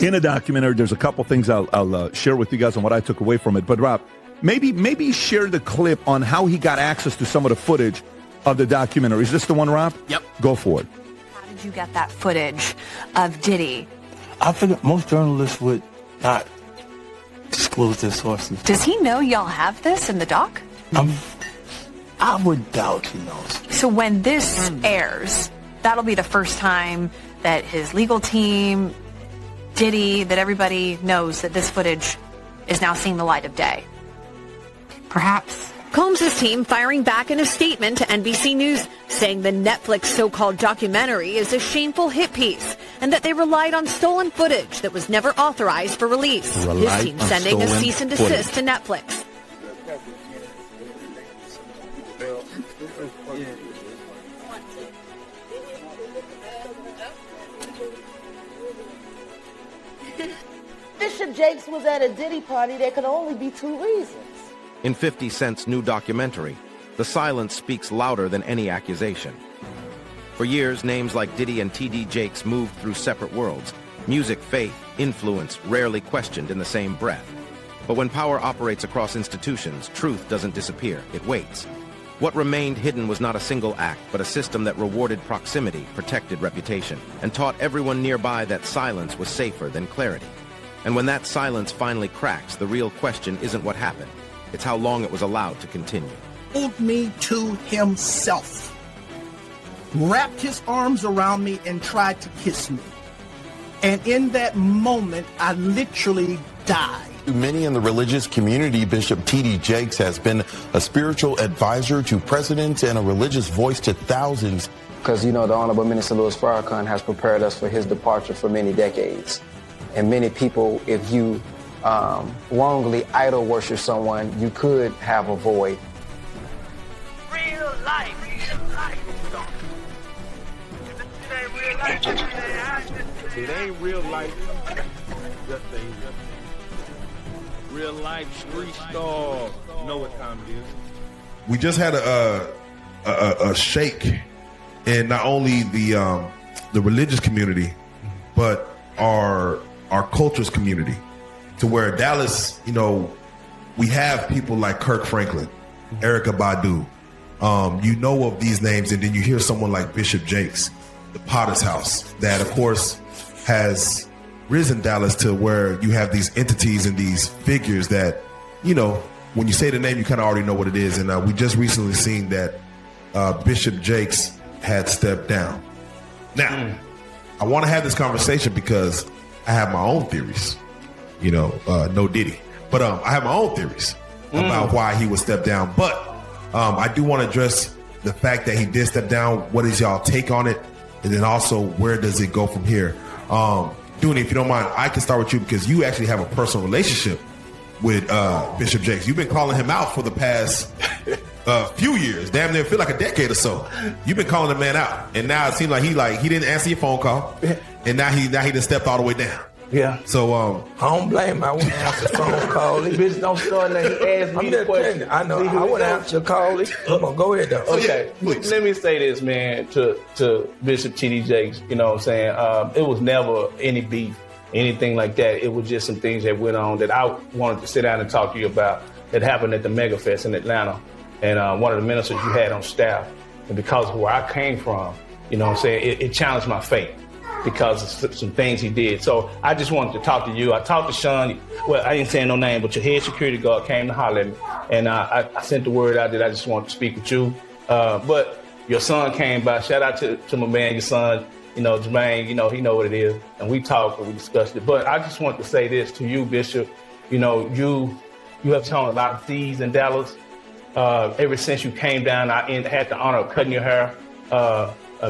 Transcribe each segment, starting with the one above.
In a documentary, there's a couple things I'll share with you guys on what I took away from it. But Rob, maybe share the clip on how he got access to some of the footage of the documentary. Is this the one, Rob? Yep. Go for it. How did you get that footage of Diddy? I figured most journalists would not disclose their sources. Does he know y'all have this in the doc? I would doubt he knows. So when this airs, that'll be the first time that his legal team, Diddy, that everybody knows that this footage is now seeing the light of day. Perhaps. Combs' team firing back in a statement to NBC News, saying the Netflix so-called documentary is a shameful hit piece and that they relied on stolen footage that was never authorized for release. His team sending a cease and desist to Netflix. Bishop Jakes was at a Diddy party. There could only be two reasons. In 50 Cent's new documentary, the silence speaks louder than any accusation. For years, names like Diddy and TD Jakes moved through separate worlds. Music, faith, influence, rarely questioned in the same breath. But when power operates across institutions, truth doesn't disappear, it waits. What remained hidden was not a single act, but a system that rewarded proximity, protected reputation, and taught everyone nearby that silence was safer than clarity. And when that silence finally cracks, the real question isn't what happened. It's how long it was allowed to continue. Pulled me to himself, wrapped his arms around me and tried to kiss me. And in that moment, I literally died. To many in the religious community, Bishop TD Jakes has been a spiritual advisor to presidents and a religious voice to thousands. Because, the Honorable Minister Louis Farrakhan has prepared us for his departure for many decades. And many people, if you wrongly idol worship someone, you could have a void. Real life. It ain't real life. Just real life street star. You know what time it is. We just had a shake in not only the religious community, but our culture's community, to where Dallas, we have people like Kirk Franklin, Erykah Badu, of these names, and then you hear someone like Bishop Jakes, the Potter's House, that of course has risen Dallas to where you have these entities and these figures that, when you say the name, you kind of already know what it is. And we just recently seen that Bishop Jakes had stepped down. Now, I want to have this conversation because I have my own theories, no Diddy, but I have my own theories about why he would step down. But I do want to address the fact that he did step down. What is y'all take on it? And then also, where does it go from here? Dooney, if you don't mind, I can start with you because you actually have a personal relationship with Bishop Jakes. You've been calling him out for the past few years, damn near feel like a decade or so. You've been calling the man out, and now it seems like he didn't answer your phone call, and now he just stepped all the way down. Yeah. So I don't blame him. I wouldn't answer the phone call. This bitch don't start now. He asked me the question. I know. I would answer your call. Come on, go ahead though. Okay. Let me say this, man, to Bishop TD Jakes. You know what I'm saying? It was never any beef, anything like that. It was just some things that went on that I wanted to sit down and talk to you about that happened at the Mega Fest in Atlanta. And one of the ministers you had on staff. And because of where I came from, you know what I'm saying, it challenged my faith because of some things he did. So I just wanted to talk to you. I talked to Sean. Well, I didn't say no name, but your head security guard came to holler at me. And I sent the word out that I just wanted to speak with you. But your son came by. Shout out to my man, your son, Jermaine, he know what it is. And we talked and we discussed it. But I just want to say this to you, Bishop. You have shown a lot of thieves in Dallas. Ever since you came down, I had the honor of cutting your hair,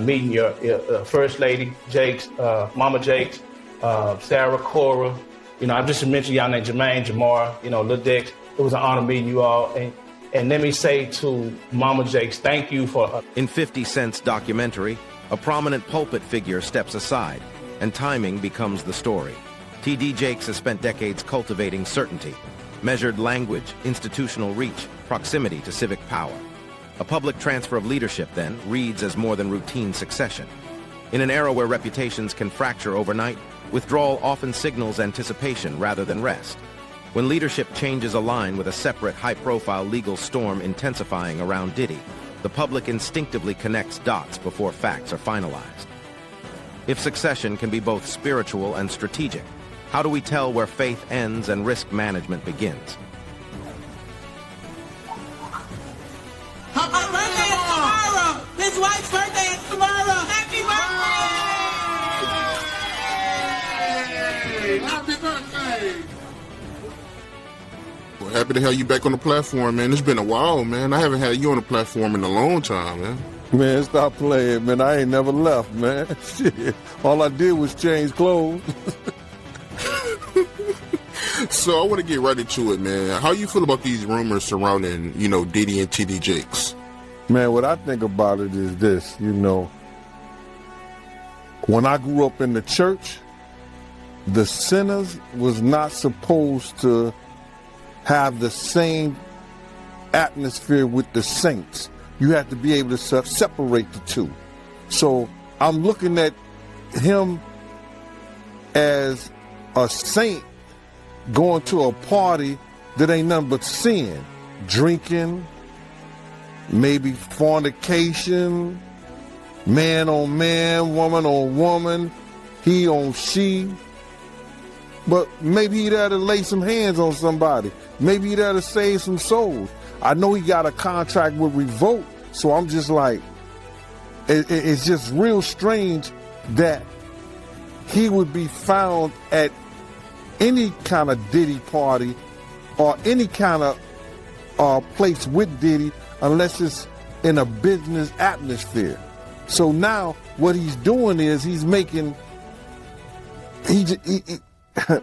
meeting your First Lady, Jakes, Mama Jakes, Sarah, Cora. I just mentioned y'all named Jermaine, Jamar, Lil Dex. It was an honor meeting you all. And let me say to Mama Jakes, thank you for... In 50 Cent's documentary, a prominent pulpit figure steps aside, and timing becomes the story. TD Jakes has spent decades cultivating certainty, measured language, institutional reach, proximity to civic power. A public transfer of leadership, then, reads as more than routine succession. In an era where reputations can fracture overnight, withdrawal often signals anticipation rather than rest. When leadership changes align with a separate high-profile legal storm intensifying around Diddy, the public instinctively connects dots before facts are finalized. If succession can be both spiritual and strategic, how do we tell where faith ends and risk management begins? Happy birthday is tomorrow! His wife's birthday is tomorrow! Happy birthday! Happy birthday! Well, happy to have you back on the platform, man. It's been a while, man. I haven't had you on the platform in a long time, man. Man, stop playing, man. I ain't never left, man. Shit. All I did was change clothes. So I want to get right into it, man. How you feel about these rumors surrounding, Diddy and TD Jakes? Man, what I think about it is this, when I grew up in the church, the sinners was not supposed to have the same atmosphere with the saints. You have to be able to separate the two. So I'm looking at him as a saint going to a party that ain't nothing but sin. Drinking, maybe fornication, man on man, woman on woman, he on she. But maybe he'd have to lay some hands on somebody. Maybe he'd have to save some souls. I know he got a contract with Revolt, so I'm just like, it's just real strange that he would be found at any kind of Diddy party or any kind of place with Diddy unless it's in a business atmosphere. So now what he's doing is he's making,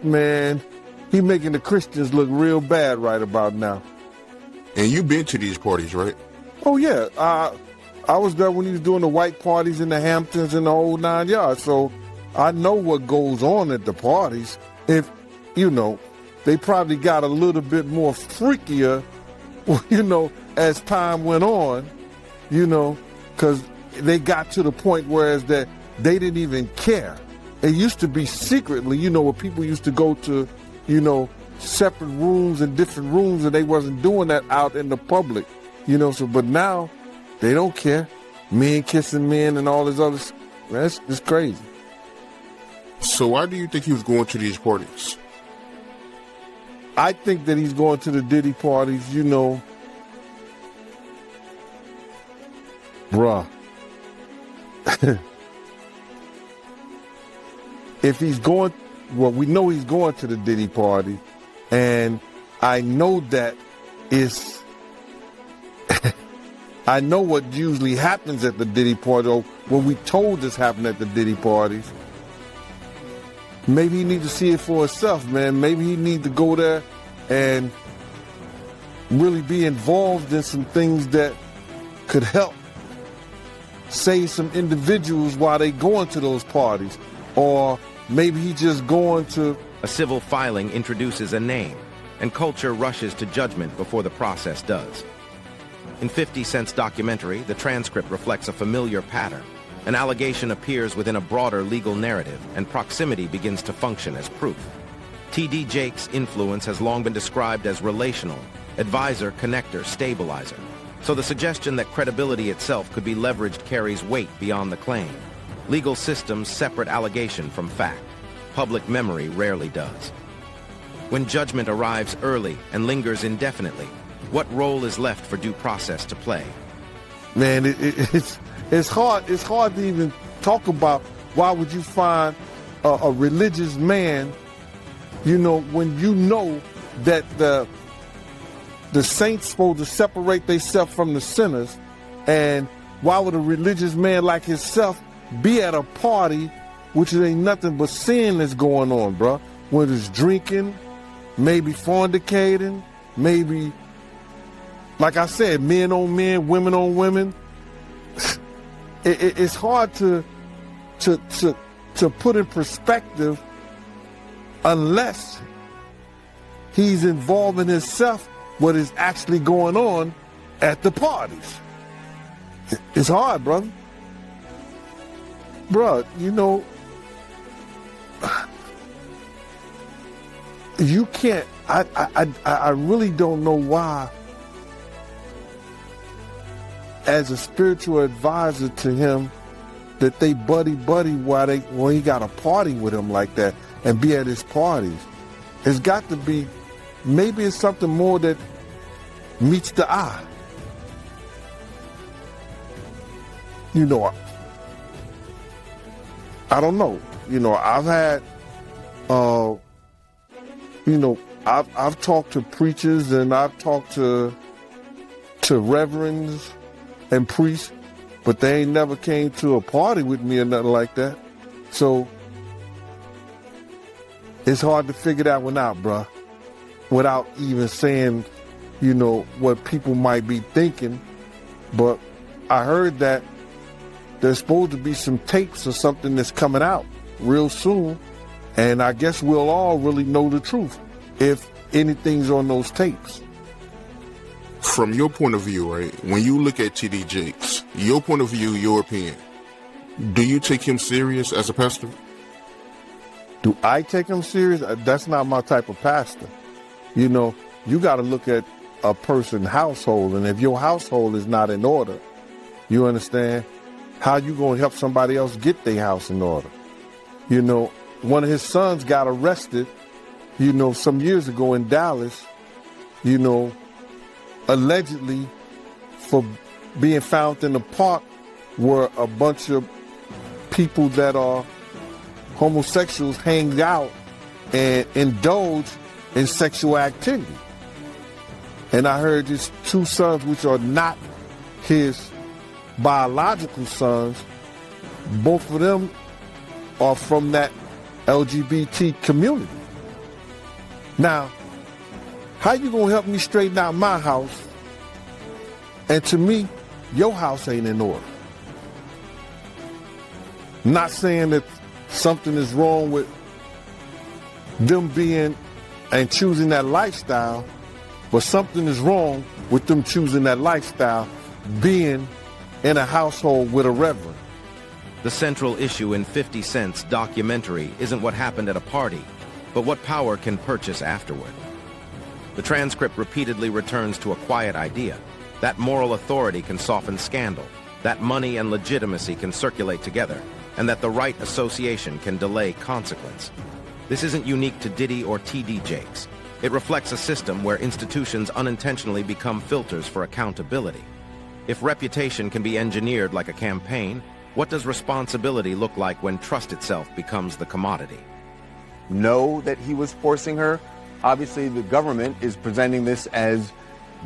man, he making the Christians look real bad right about now. And you've been to these parties, right? Oh, yeah. I was there when he was doing the white parties in the Hamptons and the whole 9 yards. So I know what goes on at the parties. If, they probably got a little bit more freakier, as time went on, because they got to the point whereas that they didn't even care. It used to be secretly, where people used to go to, separate rooms and different rooms, and they wasn't doing that out in the public, but now they don't care. Men kissing men and all this other stuff. That's just crazy. So why do you think he was going to these parties? I think that he's going to the Diddy parties, bruh. If he's going, well, we know he's going to the Diddy party, and I know that it's, I know what usually happens at the Diddy party, or when we told this happened at the Diddy parties. Maybe he need to see it for himself, man. Maybe he need to go there and really be involved in some things that could help save some individuals while they going to those parties. Or maybe he just going to... A civil filing introduces a name, and culture rushes to judgment before the process does. In 50 Cent's documentary, the transcript reflects a familiar pattern. An allegation appears within a broader legal narrative, and proximity begins to function as proof. TD Jakes' influence has long been described as relational, advisor, connector, stabilizer. So the suggestion that credibility itself could be leveraged carries weight beyond the claim. Legal systems separate allegation from fact. Public memory rarely does. When judgment arrives early and lingers indefinitely, what role is left for due process to play? Man, it's hard to even talk about why would you find a religious man, when you know that the saints supposed to separate themselves from the sinners, and why would a religious man like himself be at a party which ain't nothing but sin that's going on, bro? Whether it's drinking, maybe fornicating, maybe, like I said, men on men, women on women. It's hard to put in perspective unless he's involving himself what is actually going on at the parties. It's hard, brother. Bruh, you know, you can't, I really don't know why, as a spiritual advisor to him, that they buddy when he got a party with him like that and be at his parties. It's got to be, maybe it's something more that meets the eye. You know, I don't know. You know, I've had, you know, I've talked to preachers and I've talked to reverends and priests, but they ain't never came to a party with me or nothing like that. So it's hard to figure that one out, bruh, without even saying, you know, what people might be thinking. But I heard that there's supposed to be some tapes or something that's coming out real soon, and I guess we'll all really know the truth if anything's on those tapes. From your point of view, right, when you look at TD Jakes, your point of view, your opinion, do you take him serious as a pastor? Do I take him serious? That's not my type of pastor. You know, you got to look at a person's household, and if your household is not in order, you understand, how you going to help somebody else get their house in order? You know, one of his sons got arrested, you know, some years ago in Dallas, you know, allegedly for being found in a park where a bunch of people that are homosexuals hang out and indulge in sexual activity. And I heard his two sons, which are not his biological sons, both of them are from that LGBT community. Now, how you gonna help me straighten out my house, and to me, your house ain't in order? Not saying that something is wrong with them being and choosing that lifestyle, but something is wrong with them choosing that lifestyle, being in a household with a reverend. The central issue in 50 Cent's documentary isn't what happened at a party, but what power can purchase afterward. The transcript repeatedly returns to a quiet idea, that moral authority can soften scandal, that money and legitimacy can circulate together, and that the right association can delay consequence. This isn't unique to Diddy or TD Jakes. It reflects a system where institutions unintentionally become filters for accountability. If reputation can be engineered like a campaign, what does responsibility look like when trust itself becomes the commodity? Know that he was forcing her. Obviously, the government is presenting this as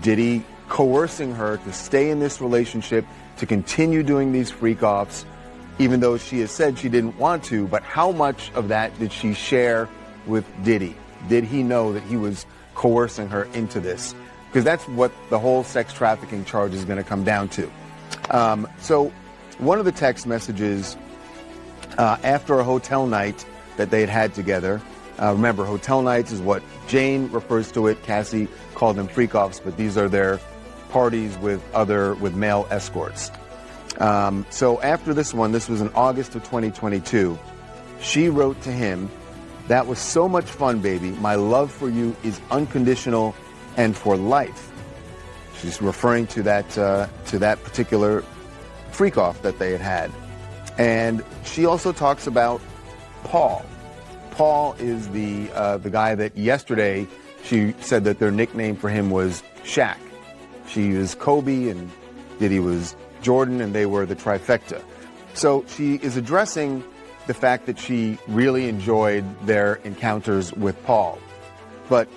Diddy coercing her to stay in this relationship, to continue doing these freak-offs, even though she has said she didn't want to. But how much of that did she share with Diddy? Did he know that he was coercing her into this? Because that's what the whole sex trafficking charge is going to come down to. So one of the text messages after a hotel night that they had together, remember, hotel nights is what Jane refers to it. Cassie called them freak-offs, but these are their parties with male escorts. So after this one, this was in August of 2022, she wrote to him, "That was so much fun, baby. My love for you is unconditional and for life." She's referring to that particular freak-off that they had had. And she also talks about Paul. Paul is the guy that yesterday she said that their nickname for him was Shaq. She was Kobe and Diddy was Jordan, and they were the trifecta. So she is addressing the fact that she really enjoyed their encounters with Paul. But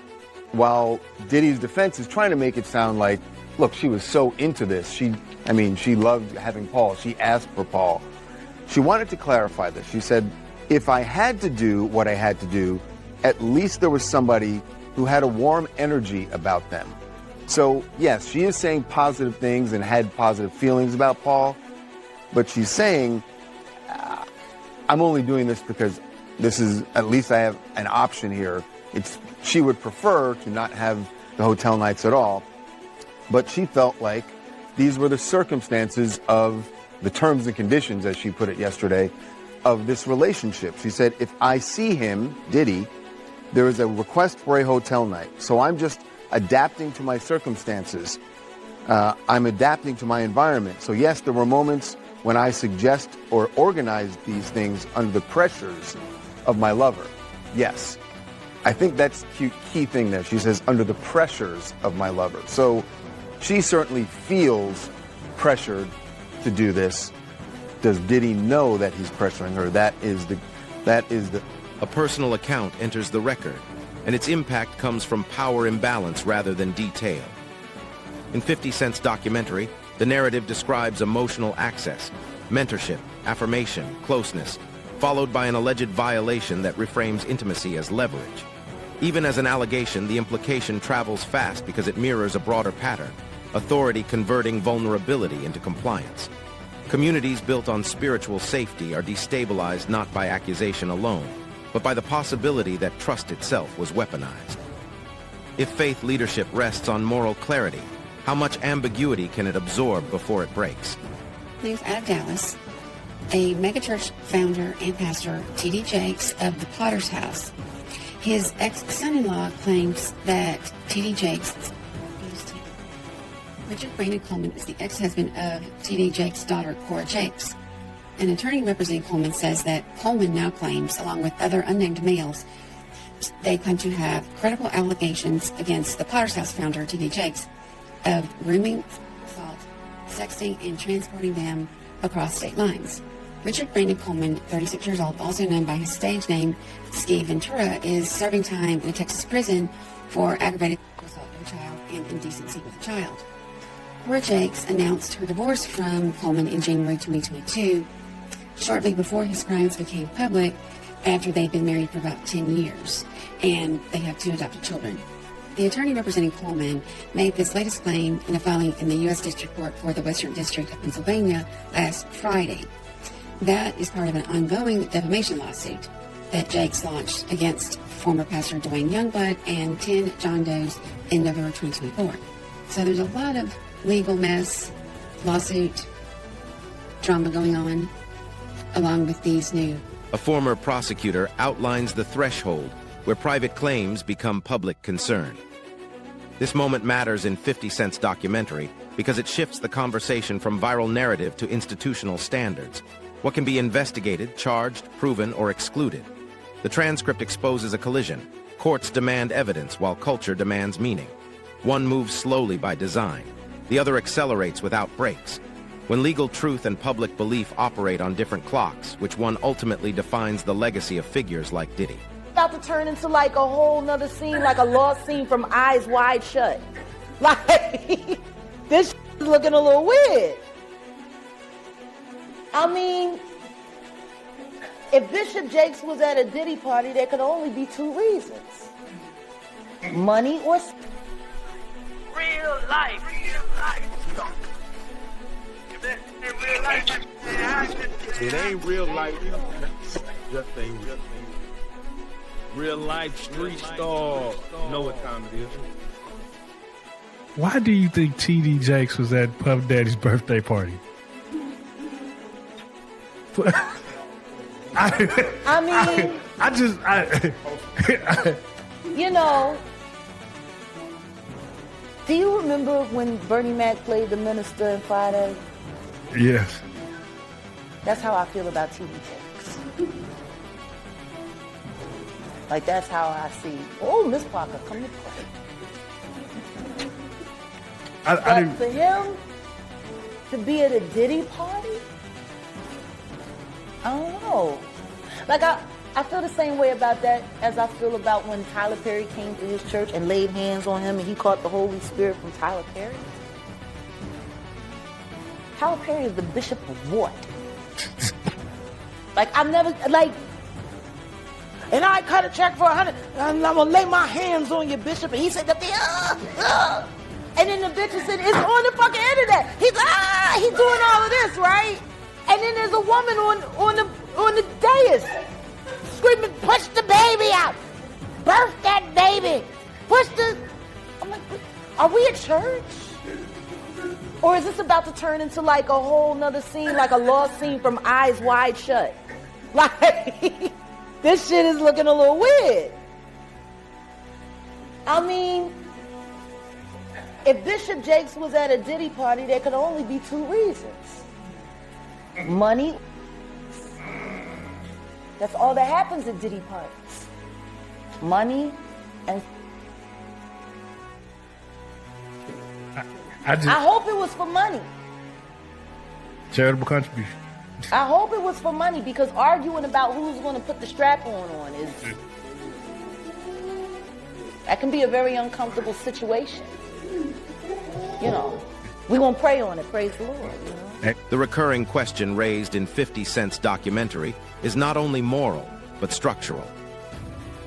while Diddy's defense is trying to make it sound like, look, she was so into this. She loved having Paul. She asked for Paul. She wanted to clarify this. She said, if I had to do what I had to do, at least there was somebody who had a warm energy about them. So, yes, she is saying positive things and had positive feelings about Paul, but she's saying, I'm only doing this because this is, at least I have an option here. She would prefer to not have the hotel nights at all, but she felt like these were the circumstances of the terms and conditions, as she put it yesterday, of this relationship. She said, if I see him, Diddy, there is a request for a hotel night. So I'm just adapting to my circumstances. I'm adapting to my environment. So yes, there were moments when I suggest or organize these things under the pressures of my lover. Yes. I think that's the key thing there. She says, under the pressures of my lover. So she certainly feels pressured to do this. Does Diddy know that he's pressuring her? That is the. A personal account enters the record, and its impact comes from power imbalance rather than detail. In 50 Cent's documentary, the narrative describes emotional access, mentorship, affirmation, closeness, followed by an alleged violation that reframes intimacy as leverage. Even as an allegation, the implication travels fast because it mirrors a broader pattern, authority converting vulnerability into compliance. Communities built on spiritual safety are destabilized not by accusation alone, but by the possibility that trust itself was weaponized. If faith leadership rests on moral clarity, how much ambiguity can it absorb before it breaks? News out of Dallas. A megachurch founder and pastor, TD Jakes of the Potter's House. His ex-son-in-law claims that TD Jakes abused him. Richard Brandon Coleman is the ex-husband of TD Jakes' daughter, Cora Jakes. An attorney representing Coleman says that Coleman now claims, along with other unnamed males, they claim to have credible allegations against the Potter's House founder, TD Jakes, of grooming, assault, sexting, and transporting them across state lines. Richard Brandon Coleman, 36 years old, also known by his stage name, Ski Ventura, is serving time in a Texas prison for aggravated assault of a child and indecency with a child. Cora Jakes announced her divorce from Coleman in January 2022, shortly before his crimes became public, after they'd been married for about 10 years, and they have 2 adopted children. The attorney representing Coleman made this latest claim in a filing in the U.S. District Court for the Western District of Pennsylvania last Friday. That is part of an ongoing defamation lawsuit that Jakes launched against former pastor Dwayne Youngblood and 10 John Does in November 2024. So there's a lot of legal mess, lawsuit, drama going on, along with these new. A former prosecutor outlines the threshold where private claims become public concern. This moment matters in 50 Cent's documentary because it shifts the conversation from viral narrative to institutional standards. What can be investigated, charged, proven, or excluded? The transcript exposes a collision. Courts demand evidence while culture demands meaning. One moves slowly by design. The other accelerates without brakes. When legal truth and public belief operate on different clocks, which one ultimately defines the legacy of figures like Diddy? About to turn into like a whole nother scene, like a lost scene from Eyes Wide Shut. Like, this is looking a little weird. I mean, if Bishop Jakes was at a Diddy party, there could only be 2 reasons. Money or... Real life. It ain't real life. Just ain't real. Real life street star. You know what time it is. Why do you think TD Jakes was at Puff Daddy's birthday party? You know, do you remember when Bernie Mac played the minister in Friday? Yes. That's how I feel about TD Jakes. Like, that's how I see. Oh, Miss Parker, come to play. But for him to be at a Diddy party, I don't know. Like, I feel the same way about that as I feel about when Tyler Perry came to his church and laid hands on him and he caught the Holy Spirit from Tyler Perry. Tyler Perry is the bishop of what? Like, I've never, like, and I cut a check for 100, and I'm gonna lay my hands on your bishop, and he said, and then the bishop said, it's on the fucking internet. He's doing all of this, right? And then there's a woman on the dais screaming, push the baby out, birth that baby, push the. I'm like, are we at church? Or is this about to turn into like a whole nother scene, like a lost scene from Eyes Wide Shut? Like, this shit is looking a little weird. I mean, if Bishop Jakes was at a Diddy party, there could only be two reasons. Money. That's all that happens at Diddy parties. Money and... I hope it was for money. Charitable contribution. I hope it was for money, because arguing about who's going to put the strap on is... That can be a very uncomfortable situation. You know, we're going to pray on it, praise the Lord. You know? The recurring question raised in 50 Cent's documentary is not only moral, but structural.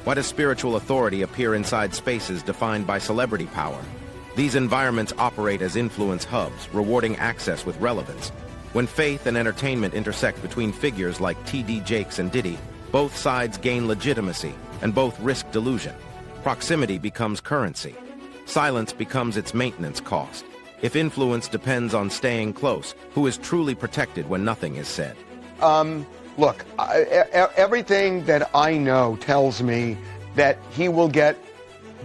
Why does spiritual authority appear inside spaces defined by celebrity power? These environments operate as influence hubs, rewarding access with relevance. When faith and entertainment intersect between figures like TD Jakes and Diddy, both sides gain legitimacy and both risk delusion. Proximity becomes currency. Silence becomes its maintenance cost. If influence depends on staying close, who is truly protected when nothing is said? Look, everything that I know tells me that he will get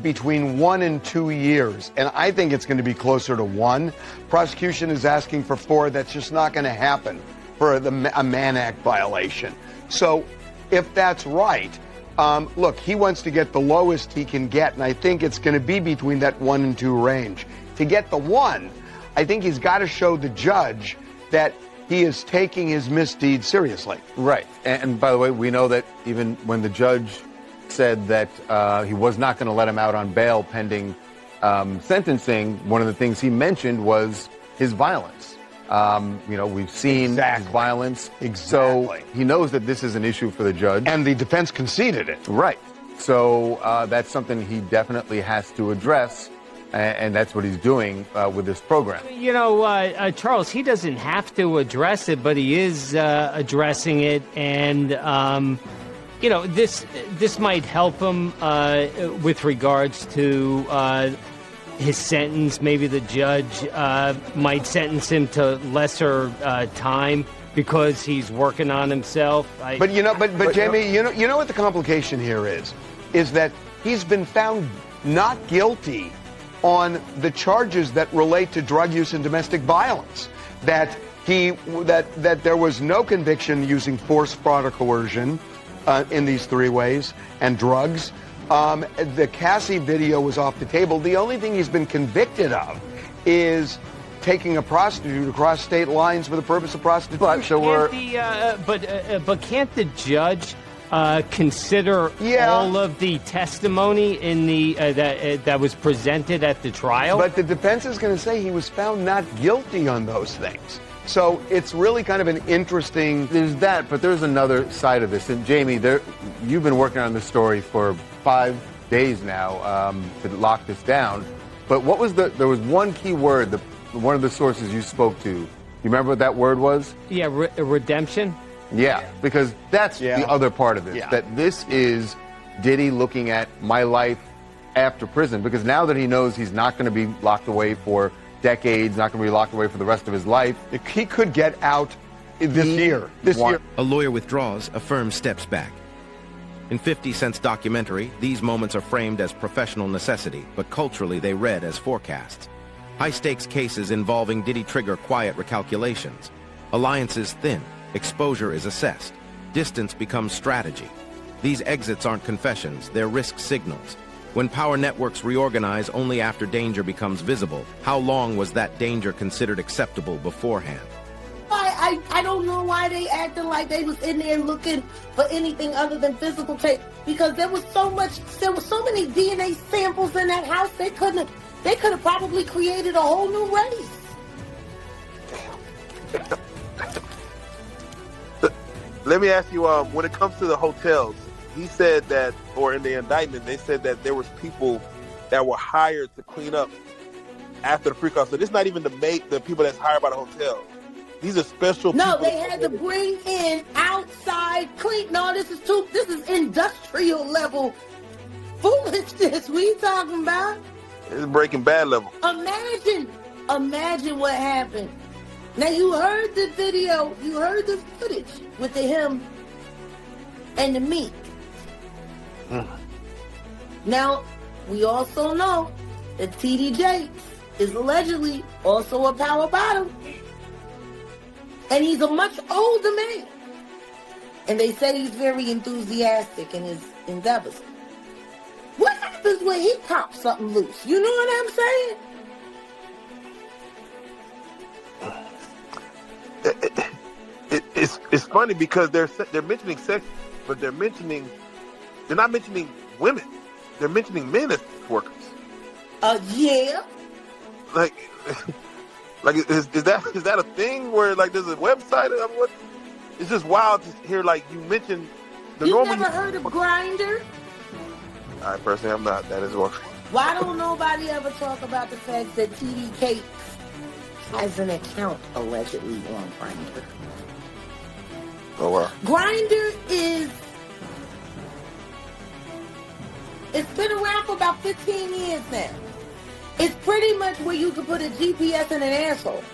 between 1 and 2 years, and I think it's going to be closer to 1. Prosecution is asking for 4. That's just not going to happen for a Mann Act violation. So if that's right, look, he wants to get the lowest he can get, and I think it's going to be between that 1 and 2 range. To get the 1, I think he's got to show the judge that he is taking his misdeed seriously. Right. And by the way, we know that even when the judge said that he was not going to let him out on bail pending sentencing, one of the things he mentioned was his violence. You know, we've seen his violence. So he knows that this is an issue for the judge. And the defense conceded it. Right. So that's something he definitely has to address. And that's what he's doing with this program. You know, Charles, he doesn't have to address it, but he is addressing it. And, you know, this might help him with regards to his sentence. Maybe the judge might sentence him to lesser time because he's working on himself. But Jamie, you know what the complication here is that he's been found not guilty on the charges that relate to drug use and domestic violence. That there was no conviction using force, fraud, or coercion in these 3 ways, and drugs. The Cassie video was off the table. The only thing he's been convicted of is taking a prostitute across state lines for the purpose of prostitution. But can't the judge consider all of the testimony in the that was presented at the trial? But the defense is going to say he was found not guilty on those things. So it's really kind of an interesting... There's that, but there's another side of this. And Jamie, you've been working on this story for 5 days now to lock this down. But what was there was one key word, one of the sources you spoke to. You remember what that word was? Yeah, redemption. Yeah, because that's the other part of this, that this is Diddy looking at my life after prison, because now that he knows he's not going to be locked away for decades, not going to be locked away for the rest of his life, he could get out this year. A lawyer withdraws, a firm steps back. In 50 Cent's documentary, these moments are framed as professional necessity, but culturally they read as forecasts. High-stakes cases involving Diddy trigger quiet recalculations. Alliances thin. Exposure is assessed. Distance becomes strategy. These exits aren't confessions, they're risk signals. When power networks reorganize only after danger becomes visible, how long was that danger considered acceptable beforehand? I don't know why they acting like they was in there looking for anything other than physical tape, because there was so many DNA samples in that house. They could have probably created a whole new race. Let me ask you, when it comes to the hotels, he said that, or in the indictment, they said that there was people that were hired to clean up after the freak-off. So this is not even the people that's hired by the hotel. These are special people. No, they had to bring in outside clean. No, this is industrial level foolishness. What are you talking about? It's Breaking Bad level. Imagine what happened. Now, you heard the video, you heard the footage with him and the meek. Now, we also know that TD Jakes is allegedly also a power bottom. And he's a much older man. And they say he's very enthusiastic in his endeavors. What happens when he pops something loose? You know what I'm saying? It's funny because they're mentioning sex, but they're not mentioning women. They're mentioning men as workers. Yeah. Like is that a thing where like there's a website? I mean, what? It's just wild to hear like you mentioned the You normal. never heard of Grindr? I personally have not. That is one. Why don't nobody ever talk about the fact that TD Jakes has an account allegedly on Grindr? Oh wow. Grindr it's been around for about 15 years now. It's pretty much where you can put a GPS in an asshole.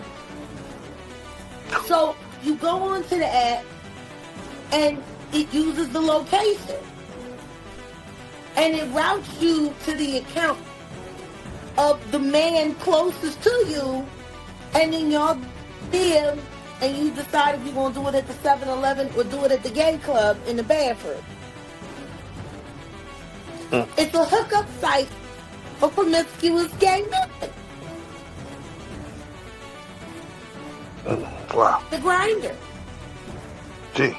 So you go onto the app and it uses the location. And it routes you to the account of the man closest to you, and then y'all DM, and you decide if you're going to do it at the 7-Eleven or do it at the gay club in the bathroom. It's a hookup site for promiscuous gay men. Wow. The Grindr. Jeez.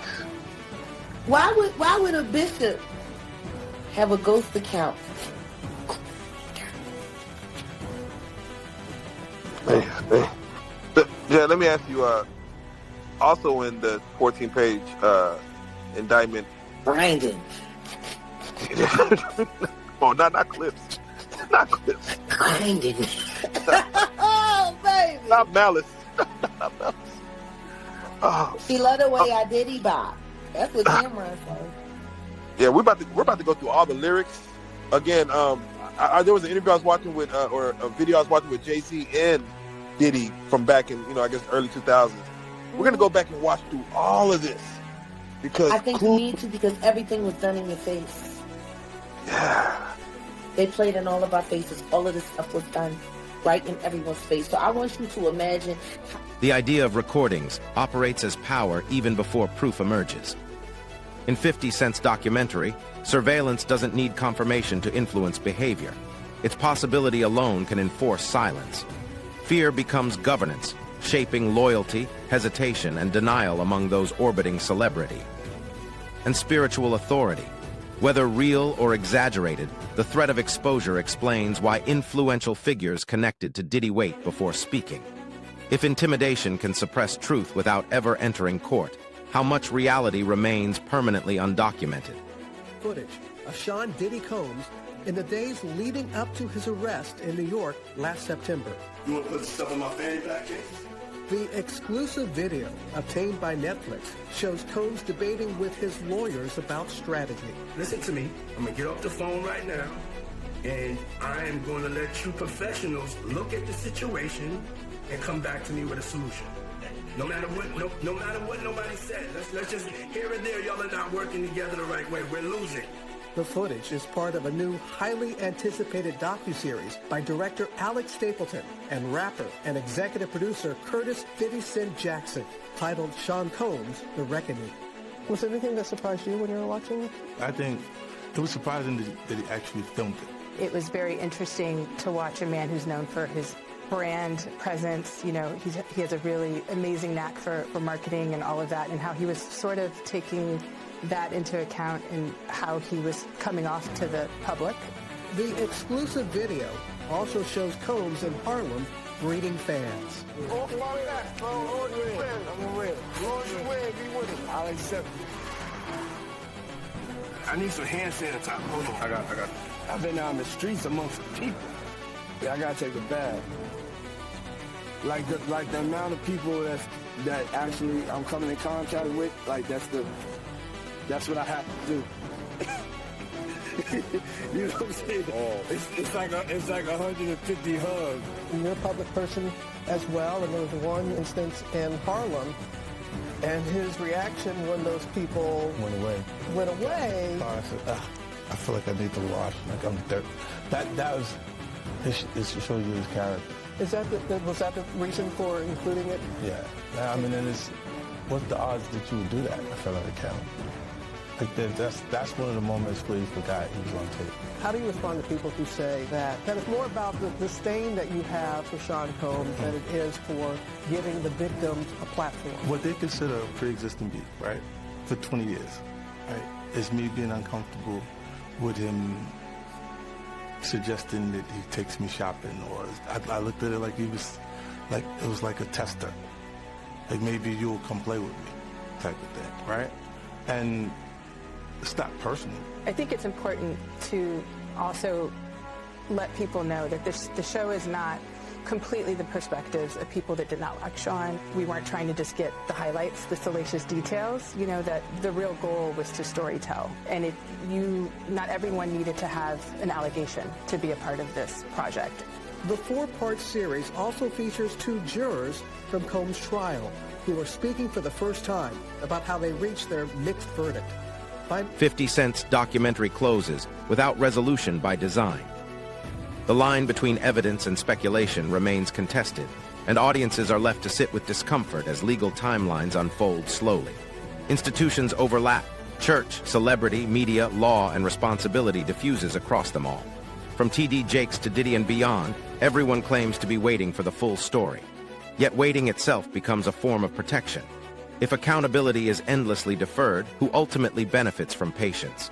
Why would a bishop have a ghost account? Yeah, let me ask you, also in the 14-page indictment. Brandon. Oh, not clips. Not clips. Brandon. Oh, baby. Not malice. Not malice. Oh. She loved the way I did bop. That's what Cameron said. Yeah, we're about to go through all the lyrics again. There was an interview I was watching with, or a video I was watching with Jay-Z and Diddy from back in, I guess early 2000s. We're gonna go back and watch through all of this because I think you need to, because everything was done in your face. Yeah. They played in all of our faces. All of this stuff was done right in everyone's face. So I want you to imagine. The idea of recordings operates as power even before proof emerges. In 50 Cent's documentary, surveillance doesn't need confirmation to influence behavior. Its possibility alone can enforce silence. Fear becomes governance, shaping loyalty, hesitation, and denial among those orbiting celebrity. And spiritual authority. Whether real or exaggerated, the threat of exposure explains why influential figures connected to Diddy wait before speaking. If intimidation can suppress truth without ever entering court, how much reality remains permanently undocumented? Footage of Sean Diddy Combs in the days leading up to his arrest in New York last September. You want to put stuff in my fanny pack case? The exclusive video obtained by Netflix shows Combs debating with his lawyers about strategy. Listen to me. I'm going to get off the phone right now, and I am going to let you professionals look at the situation and come back to me with a solution. No matter what, no matter what nobody said. Let's just, here and there, y'all are not working together the right way. We're losing. The footage is part of a new, highly anticipated docuseries by director Alex Stapleton and rapper and executive producer Curtis 50 Cent Jackson, titled Sean Combs, The Reckoning. Was there anything that surprised you when you were watching it? I think it was surprising that he actually filmed it. It was very interesting to watch a man who's known for his brand presence. You know, he has a really amazing knack for marketing and all of that, and how he was sort of taking that into account in how he was coming off to the public. The exclusive video also shows Combs in Harlem greeting fans. Off my back, bro. Lord, you win. I'm gonna win. Lord, you win. Be with it. I'll accept it. I need some hand sanitizer. Hold on. I got it. I've been out in the streets amongst the people. Yeah, I gotta take a bath. Like the amount of people that actually I'm coming in contact with, like that's what I have to do. You know what I'm saying? It's like 150 hugs. You're a public person as well, and there was one instance in Harlem And his reaction when those people Went away. I said, I feel like I need to wash, like I'm dirt. That was, it shows you his character. Is that was that the reason for including it? Yeah. I mean, and what's the odds that you would do that? I felt like a cow. Like that's one of the moments where you forgot he was on tape. How do you respond to people who say that it's more about the disdain that you have for Sean Combs than it is for giving the victims a platform? What they consider a pre-existing beef, right, for 20 years, right, is me being uncomfortable with him suggesting that he takes me shopping, or I looked at it like it was like a tester, like maybe you'll come play with me, type of thing, right? And it's not personal. I think it's important to also let people know that the show is not completely the perspectives of people that did not like Sean. We weren't trying to just get the highlights, the salacious details. You know, that the real goal was to storytell. And not everyone needed to have an allegation to be a part of this project. The 4-part series also features 2 jurors from Combs' trial who are speaking for the first time about how they reached their mixed verdict. 50 Cent's documentary closes without resolution by design. The line between evidence and speculation remains contested, and audiences are left to sit with discomfort as legal timelines unfold slowly. Institutions overlap. Church, celebrity, media, law, and responsibility diffuses across them all. From TD Jakes to Diddy and beyond, everyone claims to be waiting for the full story. Yet waiting itself becomes a form of protection. If accountability is endlessly deferred, who ultimately benefits from patience?